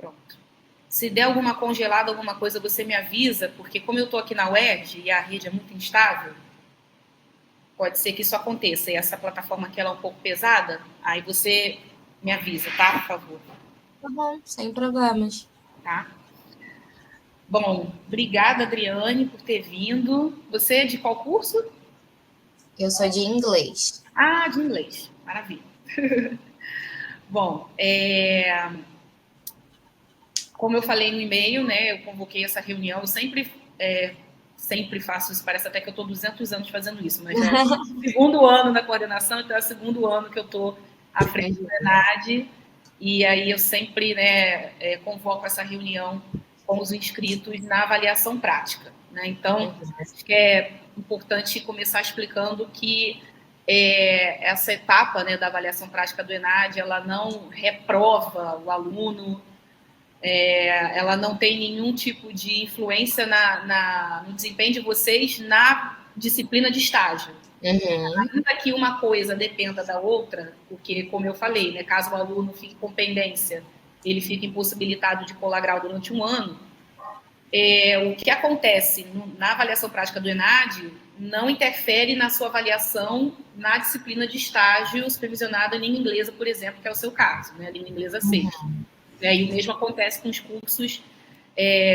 Pronto. Se der alguma congelada, alguma coisa, você me avisa, porque como eu estou aqui na UERJ e a rede é muito instável, pode ser que isso aconteça. E essa plataforma aqui ela é um pouco pesada, aí você me avisa, tá? Por favor. Tá bom, sem problemas. Tá? Bom, obrigada, Adriane, por ter vindo. Você é de qual curso? Eu sou de inglês. Ah, de inglês. Maravilha. Bom, como eu falei no e-mail, né, eu convoquei essa reunião, eu sempre faço isso, parece até que eu estou 200 anos fazendo isso, mas já é o segundo ano da coordenação, então é o segundo ano que eu estou à frente da ENAD, e aí eu sempre, né, convoco essa reunião com os inscritos na avaliação prática, né? Então, acho que é importante começar explicando que essa etapa, né, da avaliação prática do ENAD, ela não reprova o aluno, ela não tem nenhum tipo de influência no desempenho de vocês na disciplina de estágio. Ainda que uma coisa dependa da outra, porque, como eu falei, né, caso o aluno fique com pendência, ele fica impossibilitado de colar grau durante um ano, o que acontece na avaliação prática do ENAD não interfere na sua avaliação na disciplina de estágio supervisionada em língua inglesa, por exemplo, que é o seu caso, né, língua inglesa 6. E o mesmo acontece com os cursos,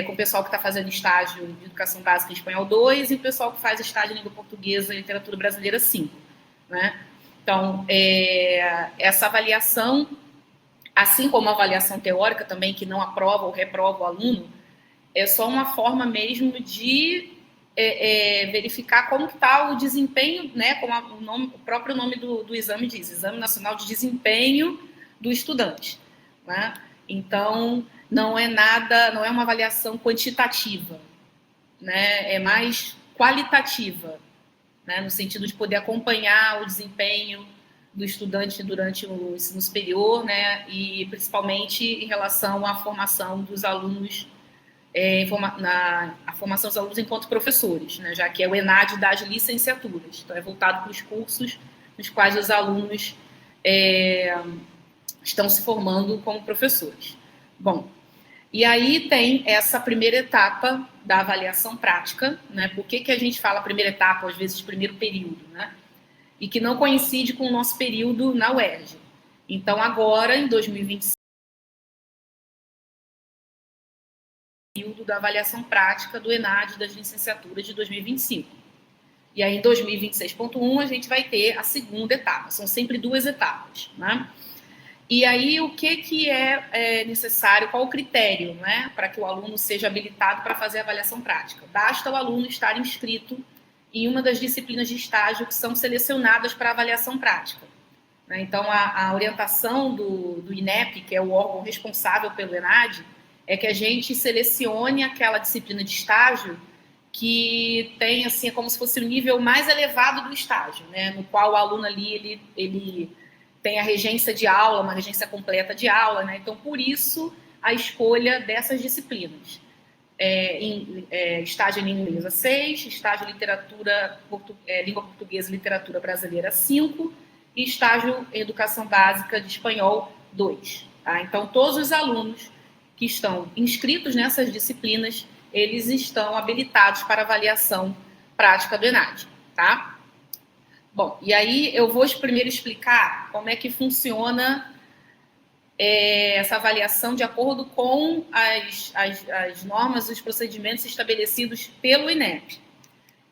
com o pessoal que está fazendo estágio de educação básica em espanhol 2 e o pessoal que faz estágio em língua portuguesa e literatura brasileira 5. Né? Então, essa avaliação, assim como a avaliação teórica também, que não aprova ou reprova o aluno, é só uma forma mesmo de verificar como está o desempenho, né, como o próprio nome do exame diz, Exame Nacional de Desempenho do Estudante. Né? Então, não é uma avaliação quantitativa, né? É mais qualitativa, né? No sentido de poder acompanhar o desempenho do estudante durante o ensino superior, né? E principalmente em relação à formação dos alunos, a formação dos alunos enquanto professores, né? Já que é o ENAD das licenciaturas, então é voltado para os cursos nos quais os alunos estão se formando como professores. Bom, e aí tem essa primeira etapa da avaliação prática, né? Por que a gente fala primeira etapa, às vezes primeiro período, né? E que não coincide com o nosso período na UERJ. Então, agora, em 2025, período da avaliação prática do ENAD das licenciaturas de 2025. E aí, em 2026.1, a gente vai ter a segunda etapa. São sempre duas etapas, né? E aí, o que é necessário, qual o critério, né, para que o aluno seja habilitado para fazer a avaliação prática? Basta o aluno estar inscrito em uma das disciplinas de estágio que são selecionadas para avaliação prática. Né? Então, a orientação do INEP, que é o órgão responsável pelo ENAD, é que a gente selecione aquela disciplina de estágio que tem, assim, como se fosse o nível mais elevado do estágio, né, no qual o aluno ali, ele tem a regência de aula, uma regência completa de aula, né? Então, por isso, a escolha dessas disciplinas. Estágio em língua inglesa 6, estágio língua portuguesa e literatura brasileira 5 e estágio em educação básica de espanhol 2. Tá? Então, todos os alunos que estão inscritos nessas disciplinas, eles estão habilitados para avaliação prática do ENAD. Tá? Bom, e aí eu vou primeiro explicar como é que funciona essa avaliação de acordo com as normas e os procedimentos estabelecidos pelo INEP.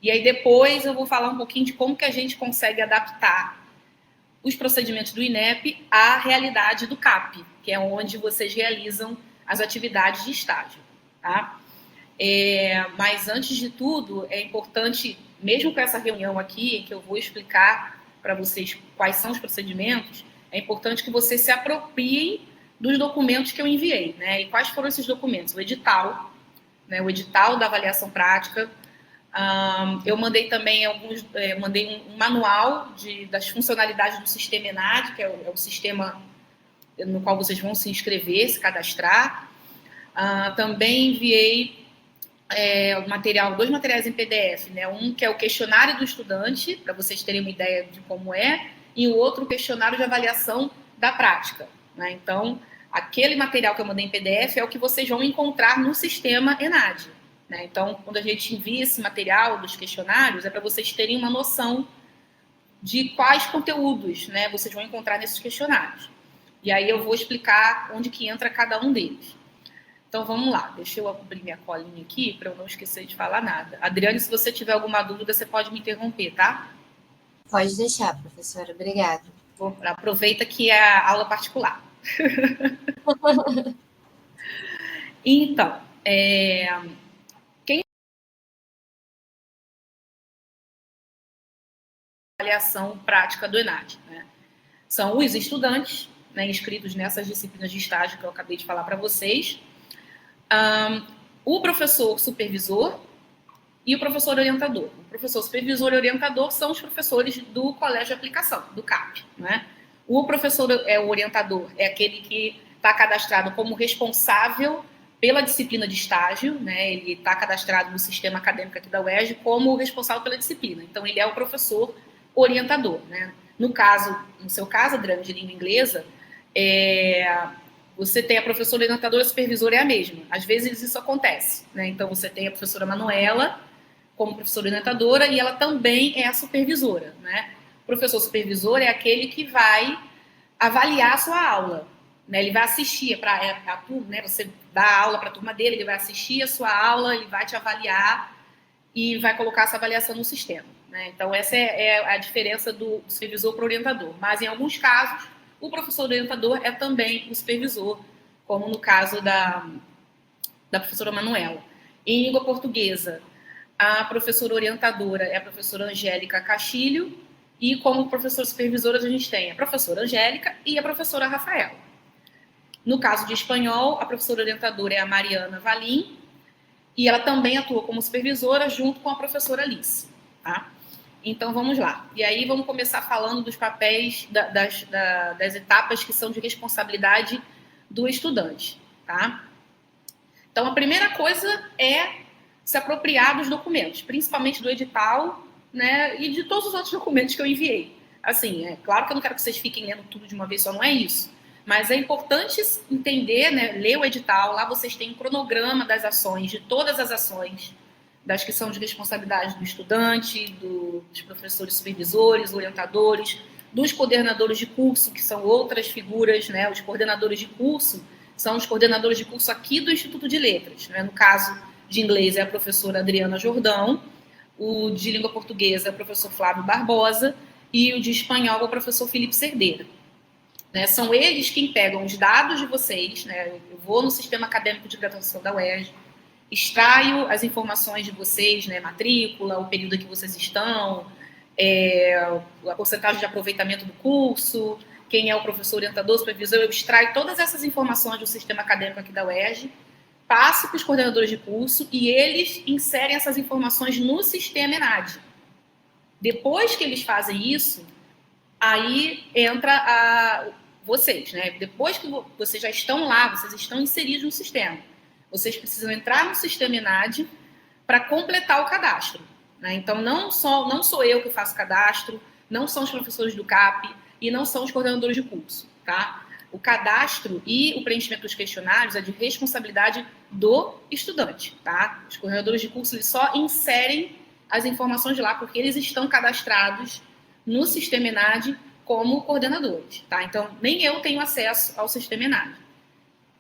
E aí depois eu vou falar um pouquinho de como que a gente consegue adaptar os procedimentos do INEP à realidade do CAP, que é onde vocês realizam as atividades de estágio. Tá? Mas antes de tudo, é importante, mesmo com essa reunião aqui, que eu vou explicar para vocês quais são os procedimentos, é importante que vocês se apropriem dos documentos que eu enviei, né? E quais foram esses documentos? O edital, né? O edital da avaliação prática. Eu mandei também mandei um manual das funcionalidades do sistema ENAD, que é o sistema no qual vocês vão se inscrever, se cadastrar. Também enviei dois materiais em PDF, né? Um que é o questionário do estudante, para vocês terem uma ideia de como é, e o outro, o questionário de avaliação da prática. Né? Então, aquele material que eu mandei em PDF é o que vocês vão encontrar no sistema ENAD, né? Então, quando a gente envia esse material dos questionários, é para vocês terem uma noção de quais conteúdos, né, vocês vão encontrar nesses questionários. E aí eu vou explicar onde que entra cada um deles. Então, vamos lá. Deixa eu abrir minha colinha aqui para eu não esquecer de falar nada. Adriane, se você tiver alguma dúvida, você pode me interromper, tá? Pode deixar, professora. Obrigada. Aproveita que é a aula particular. Então, quem avaliação prática do ENAD, né? São os estudantes, né, inscritos nessas disciplinas de estágio que eu acabei de falar para vocês, o professor supervisor e o professor orientador. O professor supervisor e orientador são os professores do colégio de aplicação, do CAP, né? O professor orientador é aquele que está cadastrado como responsável pela disciplina de estágio, né? Ele está cadastrado no sistema acadêmico aqui da UERJ como responsável pela disciplina. Então, ele é o professor orientador, né? No seu caso, Adriane, de língua inglesa, você tem a professora orientadora, a supervisora é a mesma. Às vezes isso acontece, né? Então, você tem a professora Manuela como professora orientadora e ela também é a supervisora, né? O professor supervisor é aquele que vai avaliar a sua aula, né? Ele vai assistir para a turma, né? Você dá a aula para a turma dele, ele vai assistir a sua aula, ele vai te avaliar e vai colocar essa avaliação no sistema, né? Então, essa é a diferença do supervisor para o orientador. Mas, em alguns casos, o professor orientador é também o supervisor, como no caso da professora Manuela. Em língua portuguesa, a professora orientadora é a professora Angélica Castilho, e como professora supervisora a gente tem a professora Angélica e a professora Rafaela. No caso de espanhol, a professora orientadora é a Mariana Valim, e ela também atua como supervisora junto com a professora Alice, tá? Então, vamos lá. E aí, vamos começar falando dos papéis, das etapas que são de responsabilidade do estudante, tá? Então, a primeira coisa é se apropriar dos documentos, principalmente do edital, né, e de todos os outros documentos que eu enviei. Assim, é claro que eu não quero que vocês fiquem lendo tudo de uma vez só, não é isso. Mas é importante entender, né, ler o edital. Lá vocês têm um cronograma das ações, de todas as ações, das que são de responsabilidade do estudante, dos professores supervisores, orientadores, dos coordenadores de curso, que são outras figuras, né? Os coordenadores de curso são os coordenadores de curso aqui do Instituto de Letras, né? No caso de inglês é a professora Adriana Jordão, o de língua portuguesa é o professor Flávio Barbosa e o de espanhol é o professor Felipe Cerdeira. Né? São eles quem pegam os dados de vocês, né? Eu vou no sistema acadêmico de graduação da UERJ, extraio as informações de vocês, né, matrícula, o período que vocês estão, a porcentagem de aproveitamento do curso, quem é o professor orientador, supervisor, eu extraio todas essas informações do sistema acadêmico aqui da UERJ, passo para os coordenadores de curso e eles inserem essas informações no sistema ENAD. Depois que eles fazem isso, aí entra vocês, né? Depois que vocês já estão lá, vocês estão inseridos no sistema. Vocês precisam entrar no sistema ENAD para completar o cadastro, né? Então, não sou eu que faço cadastro, não são os professores do CAP e não são os coordenadores de curso, tá? O cadastro e o preenchimento dos questionários é de responsabilidade do estudante, tá? Os coordenadores de curso eles só inserem as informações lá porque eles estão cadastrados no sistema ENAD como coordenadores, tá? Então, nem eu tenho acesso ao sistema ENAD.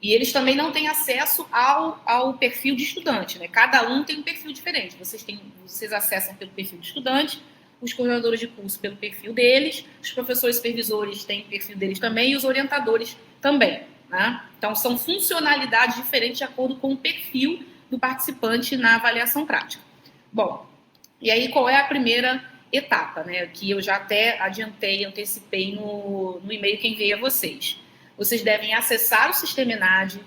E eles também não têm acesso ao perfil de estudante, né? Cada um tem um perfil diferente. Vocês acessam pelo perfil de estudante, os coordenadores de curso pelo perfil deles, os professores supervisores têm o perfil deles também e os orientadores também, né? Então, são funcionalidades diferentes de acordo com o perfil do participante na avaliação prática. Bom, e aí qual é a primeira etapa, né? Que eu já até antecipei no e-mail que enviei a vocês. Vocês devem acessar o sistema ENAD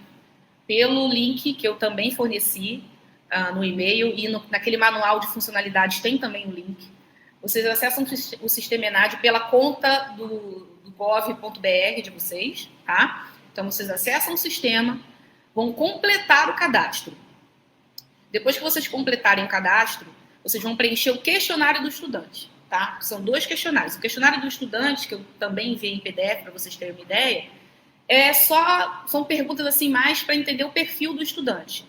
pelo link que eu também forneci no e-mail e naquele manual de funcionalidades tem também o link. Vocês acessam o sistema ENAD pela conta do gov.br de vocês, tá? Então, vocês acessam o sistema, vão completar o cadastro. Depois que vocês completarem o cadastro, vocês vão preencher o questionário do estudante, tá? São 2 questionários. O questionário do estudante, que eu também enviei em PDF para vocês terem uma ideia, São perguntas assim mais para entender o perfil do estudante.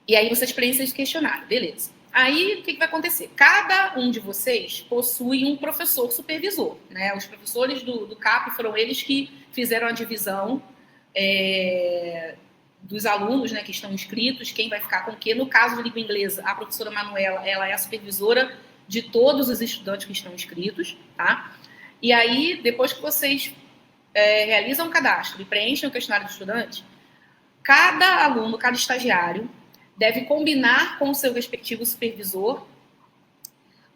E aí vocês preenchem esse questionário, beleza. Aí, o que vai acontecer? Cada um de vocês possui um professor supervisor, né? Os professores do CAP foram eles que fizeram a divisão dos alunos, né, que estão inscritos, quem vai ficar com o quê. No caso de língua inglesa, a professora Manuela, ela é a supervisora de todos os estudantes que estão inscritos, tá? E aí, depois que vocês realizam o cadastro e preenchem o questionário do estudante, cada aluno, cada estagiário, deve combinar com o seu respectivo supervisor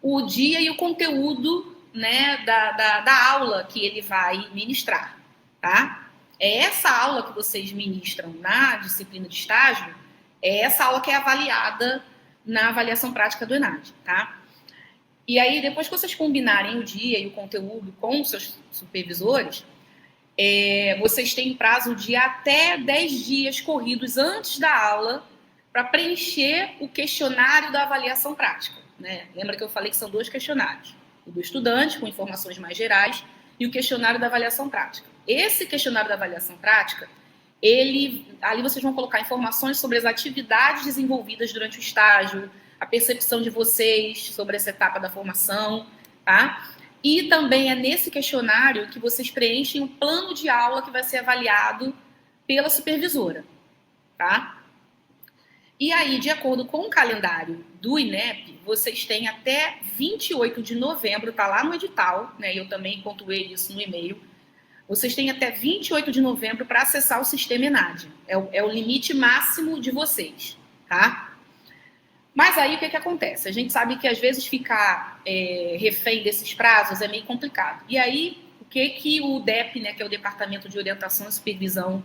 o dia e o conteúdo, né, da aula que ele vai ministrar, tá? É essa aula que vocês ministram na disciplina de estágio, é essa aula que é avaliada na avaliação prática do ENAD, tá? E aí, depois que vocês combinarem o dia e o conteúdo com os seus supervisores, vocês têm prazo de até 10 dias corridos antes da aula para preencher o questionário da avaliação prática, né? Lembra que eu falei que são 2 questionários. O do estudante, com informações mais gerais, e o questionário da avaliação prática. Esse questionário da avaliação prática, ali vocês vão colocar informações sobre as atividades desenvolvidas durante o estágio, a percepção de vocês sobre essa etapa da formação, tá? E também é nesse questionário que vocês preenchem o plano de aula que vai ser avaliado pela supervisora, tá? E aí, de acordo com o calendário do INEP, vocês têm até 28 de novembro, tá lá no edital, né? Eu também pontuei isso no e-mail. Vocês têm até 28 de novembro para acessar o sistema ENAD. É o limite máximo de vocês, tá? Mas aí, o que acontece? A gente sabe que, às vezes, ficar refém desses prazos é meio complicado. E aí, o que o DEP, né, que é o Departamento de Orientação e Supervisão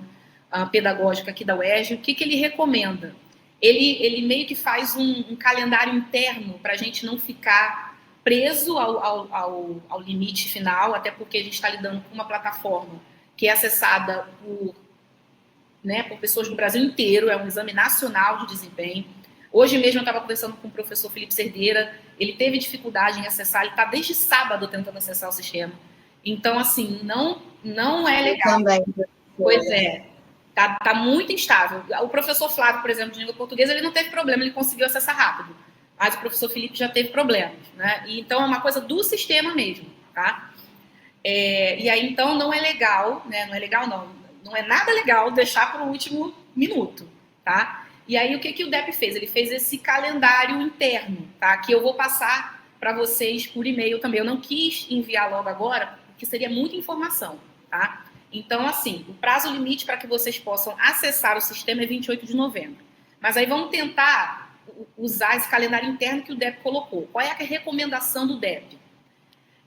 Pedagógica aqui da UERJ, o que ele recomenda? Ele meio que faz um calendário interno para a gente não ficar preso ao limite final, até porque a gente está lidando com uma plataforma que é acessada por pessoas do Brasil inteiro, é um exame nacional de desempenho. Hoje mesmo eu estava conversando com o professor Felipe Cerdeira, ele teve dificuldade em acessar, ele está desde sábado tentando acessar o sistema. Então, assim, não é legal. Também. Pois é. Tá muito instável. O professor Flávio, por exemplo, de língua portuguesa, ele não teve problema, ele conseguiu acessar rápido. Mas o professor Felipe já teve problemas, né? E, então, é uma coisa do sistema mesmo, tá? E aí, então, não é legal, né? Não é legal, não é nada legal deixar para o último minuto, tá? E aí, o que o DEP fez? Ele fez esse calendário interno, tá? Que eu vou passar para vocês por e-mail também. Eu não quis enviar logo agora, porque seria muita informação, tá? Então, assim, o prazo limite para que vocês possam acessar o sistema é 28 de novembro. Mas aí vamos tentar usar esse calendário interno que o DEP colocou. Qual é a recomendação do DEP?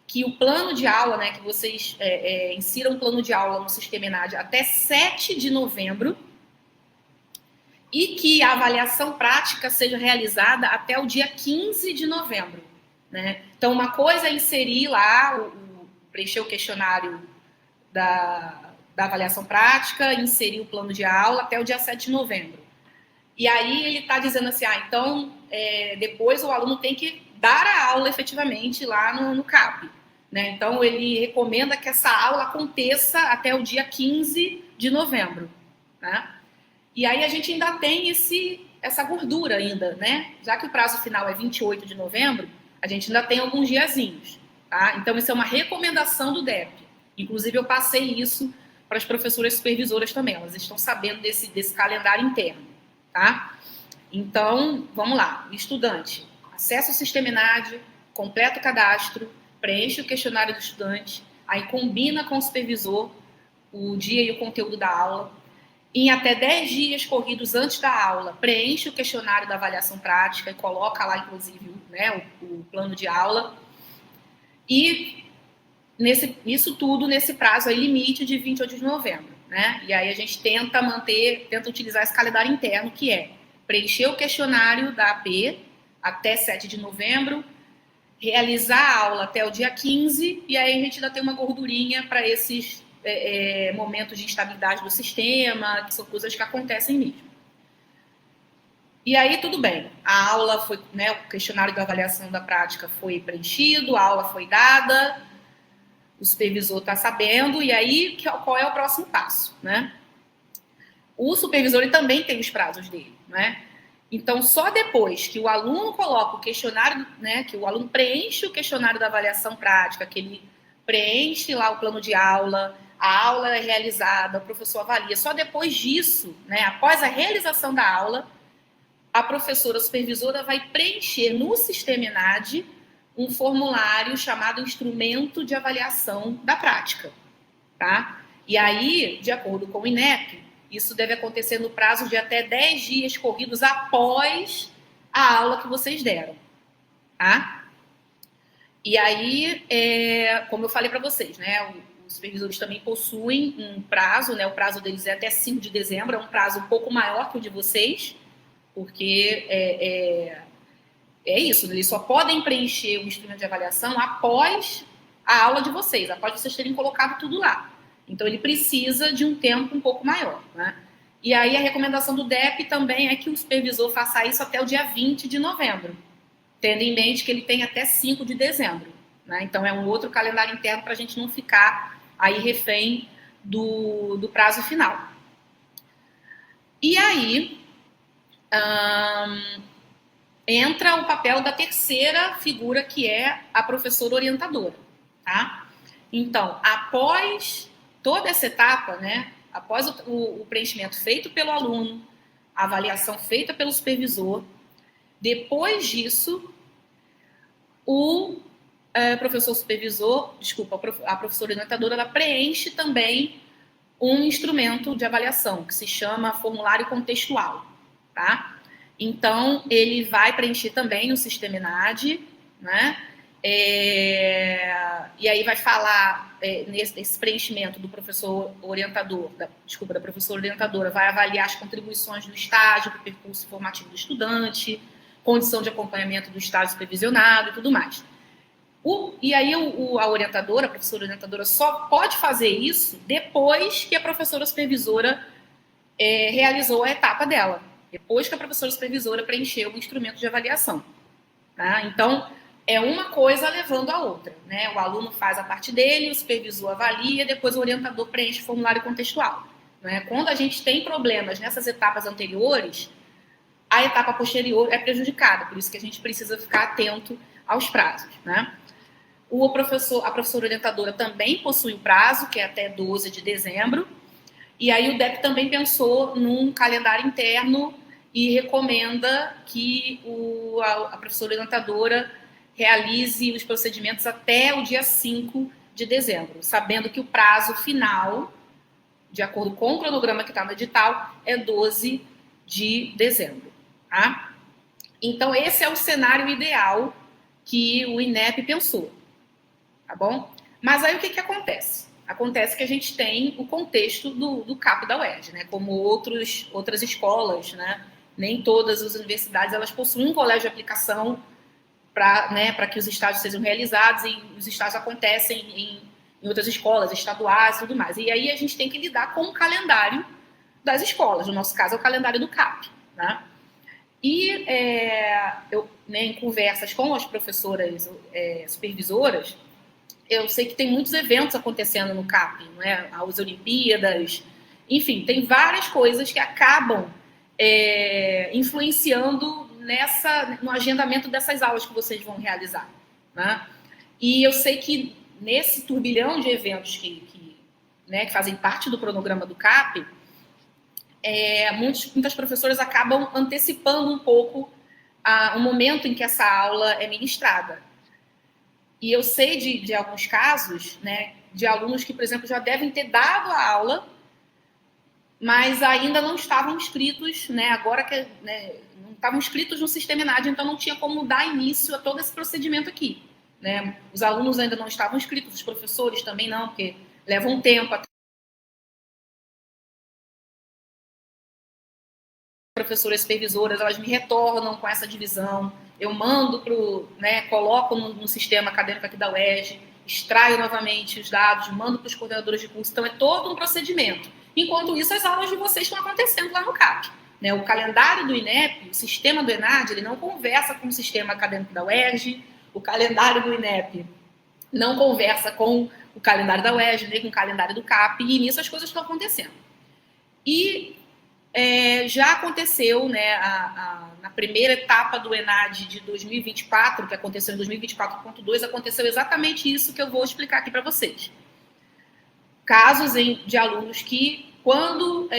Que o plano de aula, né, que vocês insiram o plano de aula no sistema ENAD até 7 de novembro e que a avaliação prática seja realizada até o dia 15 de novembro. Né? Então, uma coisa é inserir lá, preencher o questionário da avaliação prática, inserir o plano de aula até o dia 7 de novembro. E aí ele está dizendo assim, então, depois o aluno tem que dar a aula efetivamente lá no CAP. Né? Então, ele recomenda que essa aula aconteça até o dia 15 de novembro. Né? E aí a gente ainda tem essa gordura ainda, né? Já que o prazo final é 28 de novembro, a gente ainda tem alguns diazinhos. Tá? Então, isso é uma recomendação do DEP. Inclusive, eu passei isso para as professoras supervisoras também. Elas estão sabendo desse calendário interno, tá? Então, vamos lá. Estudante, acessa o sistema ENAD, completa o cadastro, preenche o questionário do estudante, aí combina com o supervisor o dia e o conteúdo da aula. Em até 10 dias corridos antes da aula, preenche o questionário da avaliação prática e coloca lá, inclusive, né, o plano de aula. E isso tudo nesse prazo aí, limite de 28 de novembro, né? E aí a gente tenta utilizar esse calendário interno, que é preencher o questionário da AP até 7 de novembro, realizar a aula até o dia 15, e aí a gente ainda tem uma gordurinha para esses momentos de instabilidade do sistema, que são coisas que acontecem mesmo. E aí, tudo bem. A aula foi, né, o questionário da avaliação da prática foi preenchido, a aula foi dada, o supervisor está sabendo, e aí qual é o próximo passo, né? O supervisor ele também tem os prazos dele, né? Então, só depois que o aluno coloca o questionário, né, que o aluno preenche o questionário da avaliação prática, que ele preenche lá o plano de aula, a aula é realizada, o professor avalia, só depois disso, né, após a realização da aula, a professora supervisora vai preencher no sistema ENAD um formulário chamado Instrumento de Avaliação da Prática, tá? E aí, de acordo com o INEP, isso deve acontecer no prazo de até 10 dias corridos após a aula que vocês deram, tá? E aí, como eu falei para vocês, né, os supervisores também possuem um prazo, né, o prazo deles é até 5 de dezembro, é um prazo um pouco maior que o de vocês, porque é isso, eles só podem preencher o instrumento de avaliação após a aula de vocês, após vocês terem colocado tudo lá. Então, ele precisa de um tempo um pouco maior, né? E aí, a recomendação do DEP também é que o supervisor faça isso até o dia 20 de novembro, tendo em mente que ele tem até 5 de dezembro, né? Então, é um outro calendário interno para a gente não ficar aí refém do prazo final. E aí, entra o papel da terceira figura, que é a professora orientadora, tá? Então, após toda essa etapa, né, após o preenchimento feito pelo aluno, a avaliação feita pelo supervisor, depois disso, o professor supervisor, a professora orientadora, ela preenche também um instrumento de avaliação, que se chama formulário contextual, tá? Então, ele vai preencher também no sistema ENAD, né? E aí vai falar, nesse preenchimento do professor orientador, da professora orientadora, vai avaliar as contribuições do estágio, do percurso formativo do estudante, condição de acompanhamento do estágio supervisionado e tudo mais. E aí a orientadora, a professora orientadora, só pode fazer isso depois que a professora supervisora realizou a etapa dela, depois que a professora supervisora preencheu o instrumento de avaliação, tá? Então, é uma coisa levando a outra, né? O aluno faz a parte dele, o supervisor avalia, depois o orientador preenche o formulário contextual, né? Quando a gente tem problemas nessas etapas anteriores, a etapa posterior é prejudicada, por isso que a gente precisa ficar atento aos prazos, né? A professora orientadora também possui o prazo, que é até 12 de dezembro, e aí o DEP também pensou num calendário interno e recomenda que a professora orientadora realize os procedimentos até o dia 5 de dezembro, sabendo que o prazo final, de acordo com o cronograma que está no edital, é 12 de dezembro. Tá? Então, esse é o cenário ideal que o INEP pensou. Tá bom? Mas aí o que acontece? Acontece que a gente tem o contexto do CAP da UERJ, né? Como outras escolas, né? Nem todas as universidades elas possuem um colégio de aplicação para que os estágios sejam realizados, e os estágios acontecem em outras escolas estaduais e tudo mais. E aí a gente tem que lidar com o calendário das escolas, no nosso caso é o calendário do CAP. Né? E eu, em conversas com as professoras supervisoras, eu sei que tem muitos eventos acontecendo no CAP, né? As Olimpíadas, enfim, tem várias coisas que acabam influenciando no agendamento dessas aulas que vocês vão realizar. Né? E eu sei que nesse turbilhão de eventos que fazem parte do cronograma do CAP, muitas professoras acabam antecipando um pouco o momento em que essa aula é ministrada. E eu sei de alguns casos, né, de alunos que, por exemplo, já devem ter dado a aula, mas ainda não estavam inscritos, né, agora que não estavam inscritos no sistema ENAD, então não tinha como dar início a todo esse procedimento aqui. Né? Os alunos ainda não estavam inscritos, os professores também não, porque leva um tempo até professoras supervisoras, elas me retornam com essa divisão, eu mando coloco no sistema acadêmico aqui da UERJ, extraio novamente os dados, mando para os coordenadores de curso, então é todo um procedimento. Enquanto isso, as aulas de vocês estão acontecendo lá no CAP. Né? O calendário do INEP, o sistema do ENAD, ele não conversa com o sistema acadêmico da UERJ, o calendário do INEP não conversa com o calendário da UERJ, nem com o calendário do CAP, e nisso as coisas estão acontecendo. E já aconteceu, né, na primeira etapa do ENAD de 2024, que aconteceu em 2024.2, aconteceu exatamente isso que eu vou explicar aqui para vocês. Casos de alunos que, quando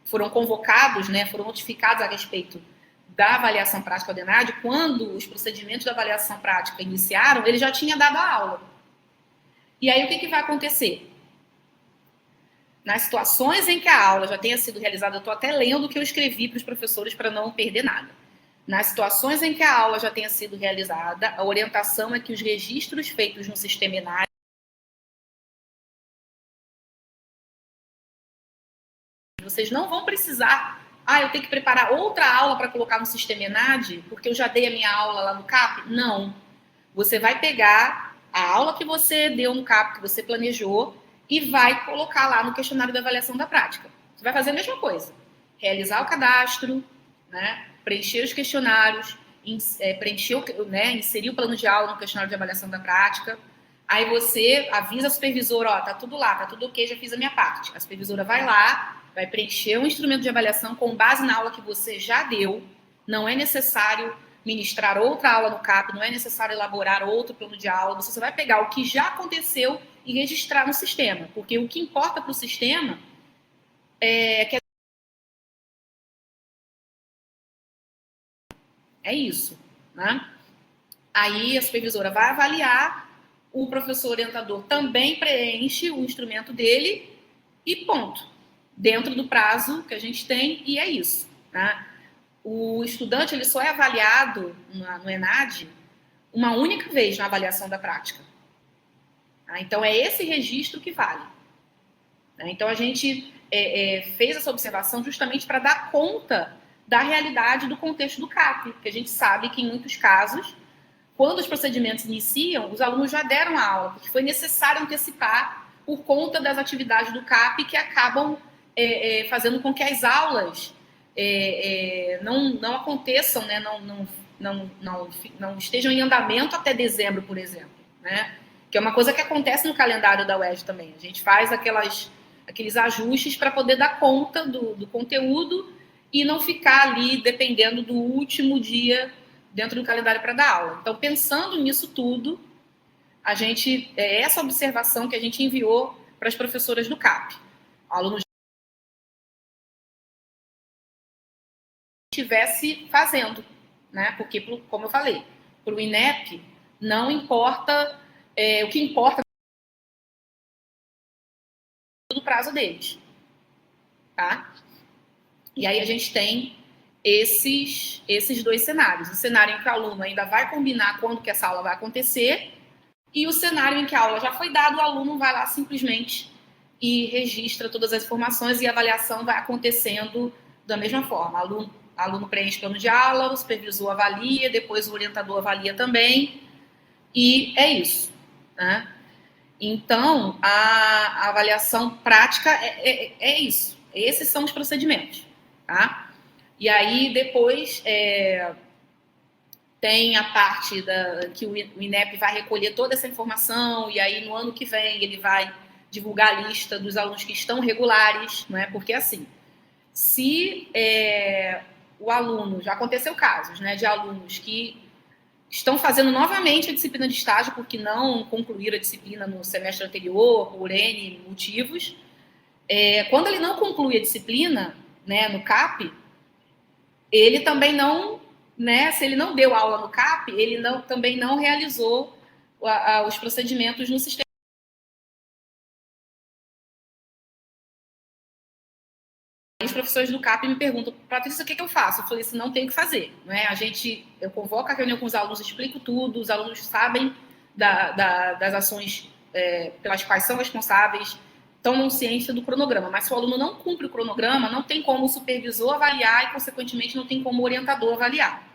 foram convocados, né, foram notificados a respeito da avaliação prática do ENAD, quando os procedimentos de avaliação prática iniciaram, ele já tinha dado a aula. E aí, o que vai acontecer? Nas situações em que a aula já tenha sido realizada, eu estou até lendo o que eu escrevi para os professores para não perder nada. Nas situações em que a aula já tenha sido realizada, a orientação é que os registros feitos no sistema ENAD vocês não vão precisar, eu tenho que preparar outra aula para colocar no sistema ENAD, porque eu já dei a minha aula lá no CAP? Não. Você vai pegar a aula que você deu no CAP, que você planejou, e vai colocar lá no questionário de avaliação da prática. Você vai fazer a mesma coisa. Realizar o cadastro, né, preencher os questionários, inserir o plano de aula no questionário de avaliação da prática. Aí você avisa a supervisora, tá tudo lá, tá tudo ok, já fiz a minha parte. A supervisora vai lá, vai preencher um instrumento de avaliação com base na aula que você já deu. Não é necessário ministrar outra aula no CAP, não é necessário elaborar outro plano de aula. Você só vai pegar o que já aconteceu e registrar no sistema. Porque o que importa para o sistema é isso, né? Aí a supervisora vai avaliar, o professor orientador também preenche o instrumento dele e ponto. Dentro do prazo que a gente tem, e é isso, né? O estudante ele só é avaliado no ENAD uma única vez na avaliação da prática. Então, é esse registro que vale. Então, a gente fez essa observação justamente para dar conta da realidade do contexto do CAP, porque a gente sabe que, em muitos casos, quando os procedimentos iniciam, os alunos já deram a aula, porque foi necessário antecipar por conta das atividades do CAP que acabam fazendo com que as aulas não aconteçam, né? não estejam em andamento até dezembro, por exemplo, né? Que é uma coisa que acontece no calendário da UERJ também. A gente faz aqueles ajustes para poder dar conta do conteúdo e não ficar ali dependendo do último dia dentro do calendário para dar aula. Então, pensando nisso tudo, essa observação que a gente enviou para as professoras do CAP. Alunos estivesse fazendo, né? Porque, como eu falei, para o INEP não importa, o que importa é o prazo deles, tá? E aí a gente tem esses dois cenários. O cenário em que o aluno ainda vai combinar quando que essa aula vai acontecer e o cenário em que a aula já foi dada, o aluno vai lá simplesmente e registra todas as informações e a avaliação vai acontecendo da mesma forma. Aluno preenche plano de aula, o supervisor avalia, depois o orientador avalia também, e é isso, né? Então, a avaliação prática é isso. Esses são os procedimentos, tá? E aí, depois, tem a parte que o INEP vai recolher toda essa informação, e aí, no ano que vem, ele vai divulgar a lista dos alunos que estão regulares, não é? Porque, assim, se o aluno, já aconteceu casos, né, de alunos que estão fazendo novamente a disciplina de estágio porque não concluíram a disciplina no semestre anterior, por N motivos. Quando ele não conclui a disciplina, né, no CAP, ele também não, né, se ele não deu aula no CAP, ele também não realizou os procedimentos no sistema. Os professores do CAP me perguntam, Patrícia, o que eu faço? Eu falei assim, não tem o que fazer. Né? Eu convoco a reunião com os alunos, explico tudo, os alunos sabem das ações pelas quais são responsáveis, tomam ciência do cronograma. Mas se o aluno não cumpre o cronograma, não tem como o supervisor avaliar e, consequentemente, não tem como o orientador avaliar.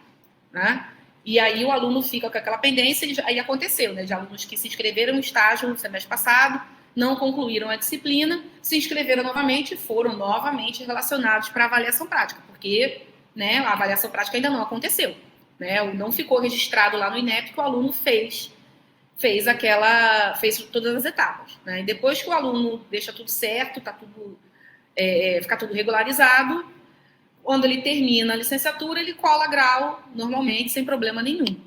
Né? E aí o aluno fica com aquela pendência, e aí aconteceu, né? De alunos que se inscreveram no estágio no semestre passado, não concluíram a disciplina, se inscreveram novamente e foram novamente relacionados para a avaliação prática, porque, né, a avaliação prática ainda não aconteceu. Né, não ficou registrado lá no INEP que o aluno fez fez todas as etapas, né? E depois que o aluno deixa tudo certo, tá tudo, fica tudo regularizado, quando ele termina a licenciatura, ele cola grau normalmente, sem problema nenhum,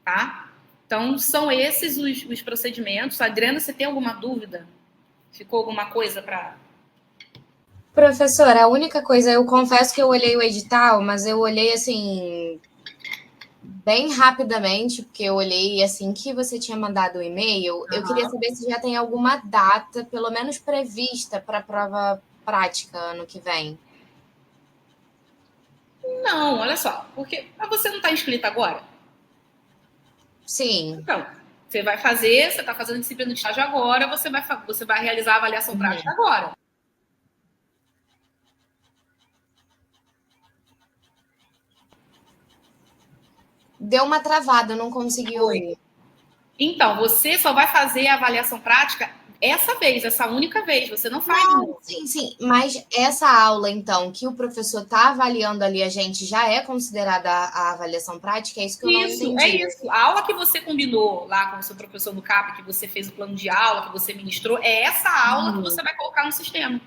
tá? Então, são esses os procedimentos. Adriana, você tem alguma dúvida? Ficou alguma coisa para... Professora, a única coisa, eu confesso que eu olhei o edital, mas eu olhei assim bem rapidamente, porque eu olhei assim que você tinha mandado o e-mail. Eu queria saber se já tem alguma data, pelo menos prevista, para a prova prática ano que vem. Não, olha só, porque você não está inscrita agora? Sim. Então, você vai fazer, você está fazendo disciplina de estágio agora, você vai realizar a avaliação prática agora. Deu uma travada, eu não consegui ouvir. Então, você só vai fazer a avaliação prática essa única vez, você não faz de novo. Sim. Mas essa aula, então, que o professor está avaliando ali a gente, já é considerada a avaliação prática? É isso que eu não entendi. É isso. A aula que você combinou lá com o seu professor no CAP, que você fez o plano de aula, que você ministrou, é essa aula que você vai colocar no sistema.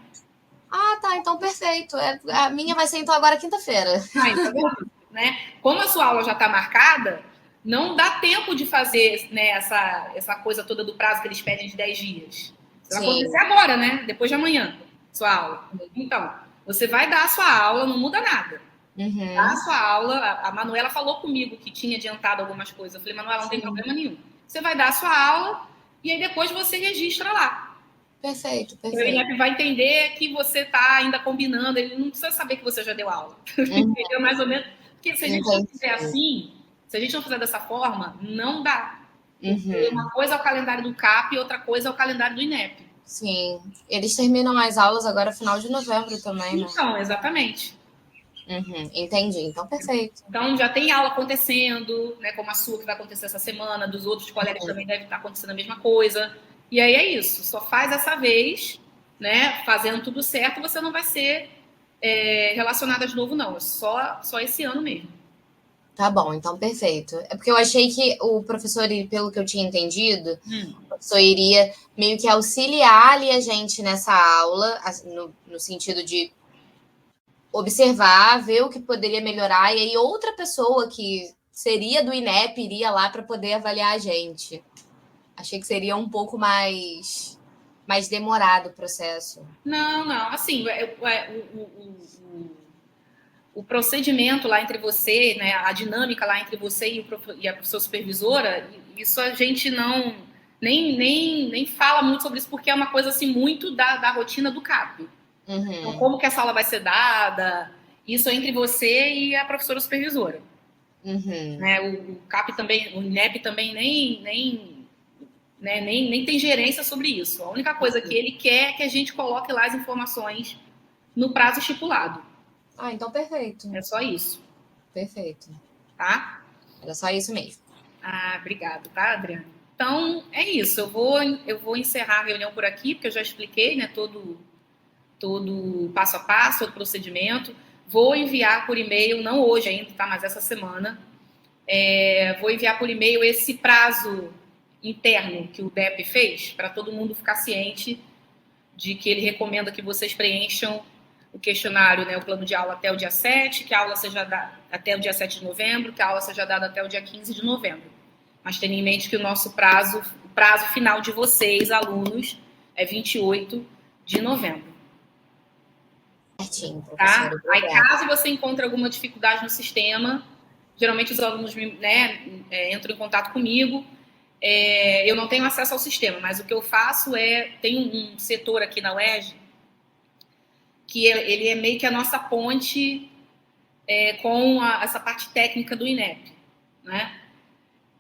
Ah, tá, então perfeito. A minha vai ser então agora quinta-feira. Tá vendo? Né? Como a sua aula já está marcada, não dá tempo de fazer, né, essa coisa toda do prazo que eles pedem de 10 dias. Isso vai acontecer agora, né? Depois de amanhã, sua aula. Então, você vai dar a sua aula, não muda nada. Dá a sua aula. A Manuela falou comigo que tinha adiantado algumas coisas. Eu falei, Manuela, não tem problema nenhum. Você vai dar a sua aula e aí depois você registra lá. Perfeito. O INEP vai entender que você está ainda combinando, ele não precisa saber que você já deu aula. Entendeu? Mais ou menos. Porque se a gente não fizer assim, se a gente não fizer dessa forma, não dá. Uma coisa é o calendário do CAP e outra coisa é o calendário do INEP. Sim. Eles terminam as aulas agora final de novembro também, né? Então, exatamente. Entendi. Então, perfeito. Então, já tem aula acontecendo, né, como a sua, que vai acontecer essa semana, dos outros colegas também deve estar acontecendo a mesma coisa. E aí é isso. Só faz essa vez, né, fazendo tudo certo, você não vai ser relacionada de novo, não. É só esse ano mesmo. Tá bom, então perfeito. É porque eu achei que o professor, pelo que eu tinha entendido, o professor iria meio que auxiliar ali a gente nessa aula, no sentido de observar, ver o que poderia melhorar, e aí outra pessoa que seria do INEP iria lá para poder avaliar a gente. Achei que seria um pouco mais demorado o processo. Não. Assim, o procedimento lá entre você, né, a dinâmica lá entre você e a professora supervisora, isso a gente não nem fala muito sobre isso, porque é uma coisa assim muito da rotina do CAP. Então, como que essa aula vai ser dada, isso é entre você e a professora supervisora. Né, o CAP também, o INEP também nem tem gerência sobre isso. A única coisa que ele quer é que a gente coloque lá as informações no prazo estipulado. Ah, então perfeito. É só isso. Perfeito. Tá? Era só isso mesmo. Ah, obrigado, tá, Adriana? Então, é isso. Eu vou encerrar a reunião por aqui, porque eu já expliquei, né, todo passo a passo, todo procedimento. Vou enviar por e-mail, não hoje ainda, tá, mas essa semana. Vou enviar por e-mail esse prazo interno que o DEP fez, para todo mundo ficar ciente de que ele recomenda que vocês preencham o questionário, né, o plano de aula até o dia 7, que a aula seja dada até o dia 7 de novembro, que a aula seja dada até o dia 15 de novembro. Mas tenha em mente que o nosso prazo final de vocês, alunos, é 28 de novembro. Certinho, tá? Aí, caso você encontre alguma dificuldade no sistema, geralmente os alunos, né, entram em contato comigo. Eu não tenho acesso ao sistema, mas o que eu faço tem um setor aqui na UERJ que ele é meio que a nossa ponte com essa parte técnica do INEP, né?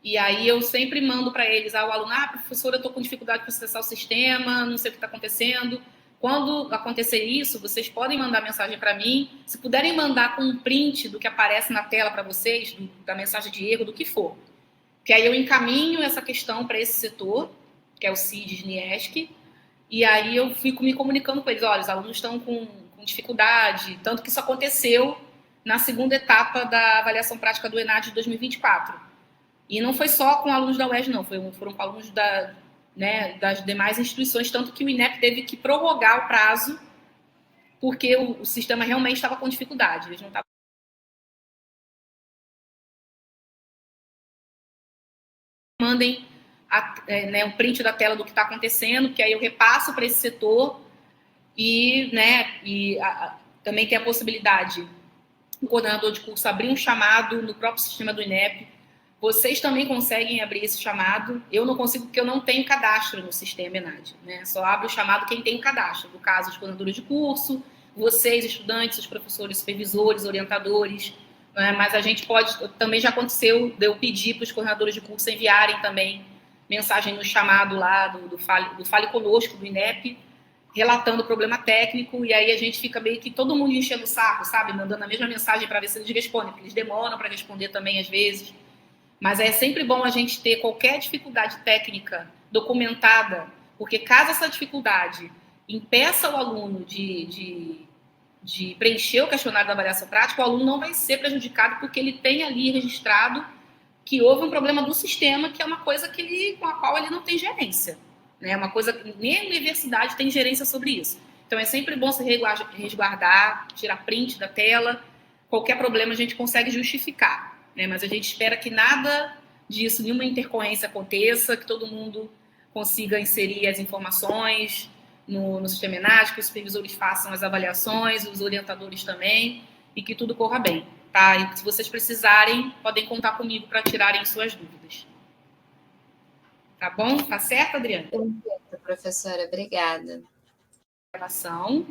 E aí eu sempre mando para eles, o aluno, professora, eu estou com dificuldade para acessar o sistema, não sei o que está acontecendo. Quando acontecer isso, vocês podem mandar mensagem para mim. Se puderem mandar com um print do que aparece na tela para vocês, da mensagem de erro, do que for. Que aí eu encaminho essa questão para esse setor, que é o CIDES NIESC, e aí eu fico me comunicando com eles. Olha, os alunos estão com dificuldade, tanto que isso aconteceu na segunda etapa da avaliação prática do ENAD de 2024. E não foi só com alunos da UERJ, não, foram com alunos das demais instituições, tanto que o INEP teve que prorrogar o prazo, porque o sistema realmente estava com dificuldade, eles não estavam. Mandem um print da tela do que está acontecendo, que aí eu repasso para esse setor e também tem a possibilidade do coordenador de curso abrir um chamado no próprio sistema do INEP. Vocês também conseguem abrir esse chamado. Eu não consigo porque eu não tenho cadastro no sistema ENAD, né? Só abre o chamado quem tem o cadastro. No caso, os coordenadores de curso, vocês, estudantes, os professores, supervisores, orientadores. Né? Mas a gente pode... Também já aconteceu de eu pedir para os coordenadores de curso enviarem também mensagem no chamado lá do Fale Conosco, do INEP, relatando o problema técnico, e aí a gente fica meio que todo mundo enchendo o saco, sabe? Mandando a mesma mensagem para ver se eles respondem, porque eles demoram para responder também às vezes. Mas é sempre bom a gente ter qualquer dificuldade técnica documentada, porque caso essa dificuldade impeça o aluno de preencher o questionário da avaliação prática, o aluno não vai ser prejudicado porque ele tem ali registrado que houve um problema do sistema, que é uma coisa com a qual ele não tem gerência. Né? Uma coisa que nem a universidade tem gerência sobre isso. Então é sempre bom se resguardar, tirar print da tela. Qualquer problema a gente consegue justificar. Né? Mas a gente espera que nada disso, nenhuma intercorrência aconteça, que todo mundo consiga inserir as informações no sistema ENAD, que os supervisores façam as avaliações, os orientadores também, e que tudo corra bem. Tá? E se vocês precisarem, podem contar comigo para tirarem suas dúvidas. Tá bom? Tá certo, Adriana? Perfeito, professora. Obrigada. Gravação.